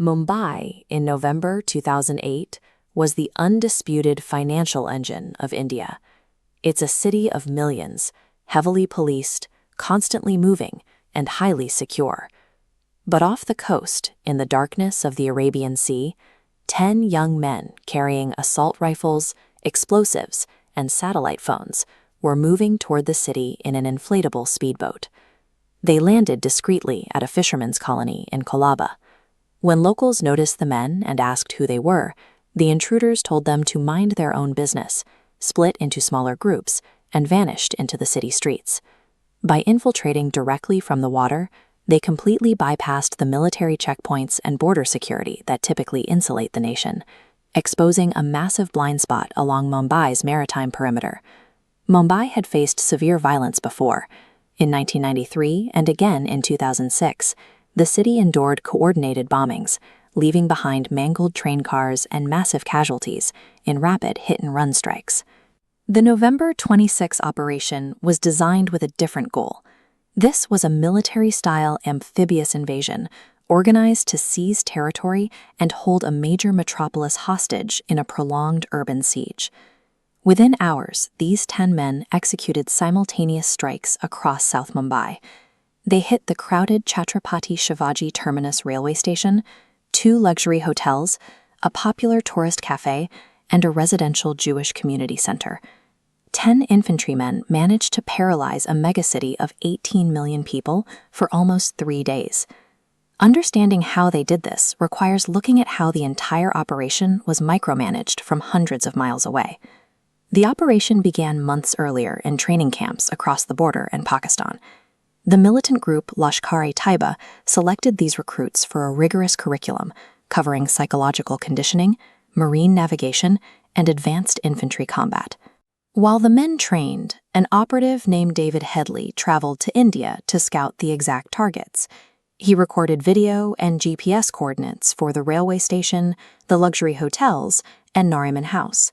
Mumbai, in November 2008, was the undisputed financial engine of India. It's a city of millions, heavily policed, constantly moving, and highly secure. But off the coast, in the darkness of the Arabian Sea, 10 young men carrying assault rifles, explosives, and satellite phones were moving toward the city in an inflatable speedboat. They landed discreetly at a fisherman's colony in Colaba. When locals noticed the men and asked who they were, the intruders told them to mind their own business, split into smaller groups, and vanished into the city streets. By infiltrating directly from the water, they completely bypassed the military checkpoints and border security that typically insulate the nation, exposing a massive blind spot along Mumbai's maritime perimeter. Mumbai had faced severe violence before. In 1993 and again in 2006, the city endured coordinated bombings, leaving behind mangled train cars and massive casualties in rapid hit-and-run strikes. The November 26 operation was designed with a different goal. This was a military-style amphibious invasion organized to seize territory and hold a major metropolis hostage in a prolonged urban siege. Within hours, these 10 men executed simultaneous strikes across South Mumbai. They hit the crowded Chhatrapati Shivaji Terminus railway station, 2 luxury hotels, a popular tourist cafe, and a residential Jewish community center. 10 infantrymen managed to paralyze a megacity of 18 million people for almost 3 days. Understanding how they did this requires looking at how the entire operation was micromanaged from hundreds of miles away. The operation began months earlier in training camps across the border in Pakistan. The militant group Lashkar-e-Taiba selected these recruits for a rigorous curriculum covering psychological conditioning, marine navigation, and advanced infantry combat. While the men trained, an operative named David Headley traveled to India to scout the exact targets. He recorded video and GPS coordinates for the railway station, the luxury hotels, and Nariman House.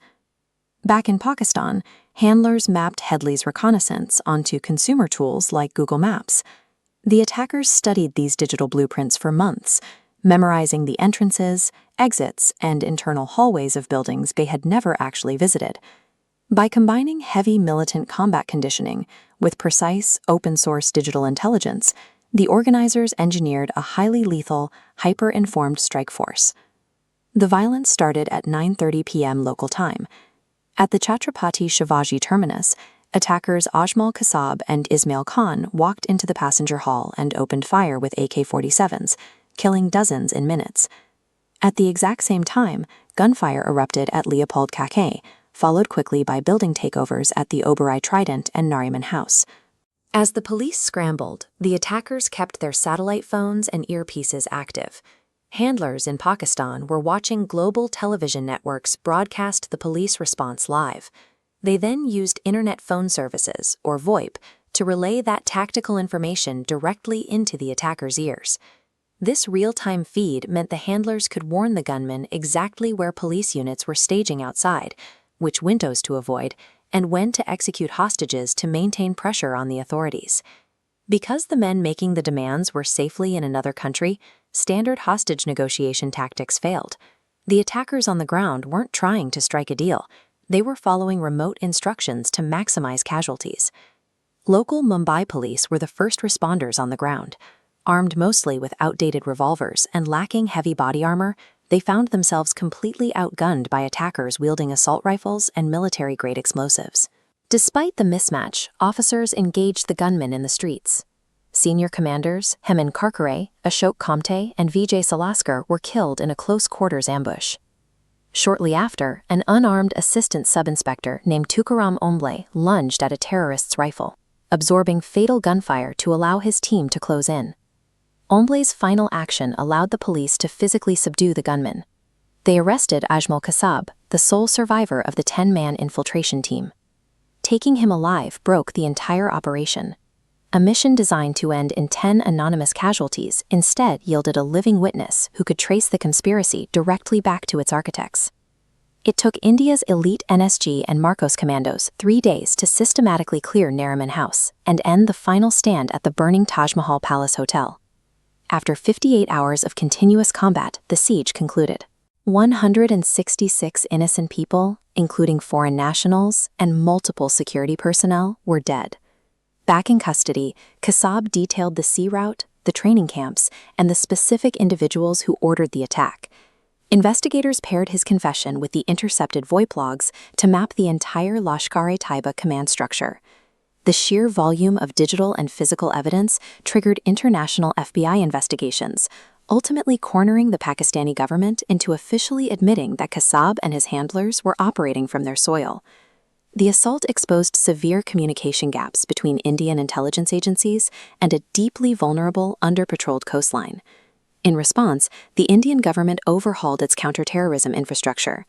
Back in Pakistan, handlers mapped Headley's reconnaissance onto consumer tools like Google Maps. The attackers studied these digital blueprints for months, memorizing the entrances, exits, and internal hallways of buildings they had never actually visited. By combining heavy militant combat conditioning with precise, open-source digital intelligence, the organizers engineered a highly lethal, hyper-informed strike force. The violence started at 9:30 p.m. local time. At the Chhatrapati Shivaji Terminus, attackers Ajmal Kasab and Ismail Khan walked into the passenger hall and opened fire with AK-47s, killing dozens in minutes. At the exact same time, gunfire erupted at Leopold Cafe, followed quickly by building takeovers at the Oberoi Trident and Nariman House. As the police scrambled, the attackers kept their satellite phones and earpieces active. Handlers in Pakistan were watching global television networks broadcast the police response live. They then used internet phone services, or VoIP, to relay that tactical information directly into the attackers' ears. This real-time feed meant the handlers could warn the gunmen exactly where police units were staging outside, which windows to avoid, and when to execute hostages to maintain pressure on the authorities. Because the men making the demands were safely in another country, standard hostage negotiation tactics failed. The attackers on the ground weren't trying to strike a deal. They were following remote instructions to maximize casualties. Local Mumbai police were the first responders on the ground. Armed mostly with outdated revolvers and lacking heavy body armor, they found themselves completely outgunned by attackers wielding assault rifles and military-grade explosives. Despite the mismatch, officers engaged the gunmen in the streets. Senior commanders Hemant Karkare, Ashok Kamte, and Vijay Salaskar were killed in a close-quarters ambush. Shortly after, an unarmed assistant sub-inspector named Tukaram Omble lunged at a terrorist's rifle, absorbing fatal gunfire to allow his team to close in. Omble's final action allowed the police to physically subdue the gunmen. They arrested Ajmal Kasab, the sole survivor of the 10-man infiltration team. Taking him alive broke the entire operation. A mission designed to end in 10 anonymous casualties instead yielded a living witness who could trace the conspiracy directly back to its architects. It took India's elite NSG and Marcos Commandos 3 days to systematically clear Nariman House and end the final stand at the burning Taj Mahal Palace Hotel. After 58 hours of continuous combat, the siege concluded. 166 innocent people, including foreign nationals and multiple security personnel, were dead. Back in custody, Kasab detailed the sea route, the training camps, and the specific individuals who ordered the attack. Investigators paired his confession with the intercepted VoIP logs to map the entire Lashkar-e-Taiba command structure. The sheer volume of digital and physical evidence triggered international FBI investigations, ultimately cornering the Pakistani government into officially admitting that Kasab and his handlers were operating from their soil. The assault exposed severe communication gaps between Indian intelligence agencies and a deeply vulnerable, under-patrolled coastline. In response, the Indian government overhauled its counterterrorism infrastructure.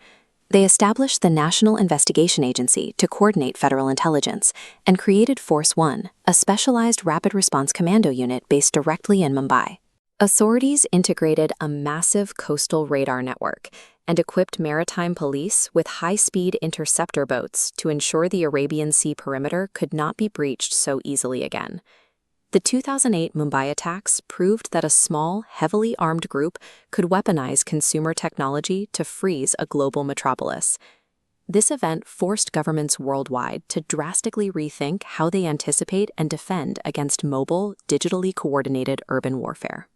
They established the National Investigation Agency to coordinate federal intelligence and created Force One, a specialized rapid response commando unit based directly in Mumbai. Authorities integrated a massive coastal radar network and equipped maritime police with high-speed interceptor boats to ensure the Arabian Sea perimeter could not be breached so easily again. The 2008 Mumbai attacks proved that a small, heavily armed group could weaponize consumer technology to freeze a global metropolis. This event forced governments worldwide to drastically rethink how they anticipate and defend against mobile, digitally coordinated urban warfare.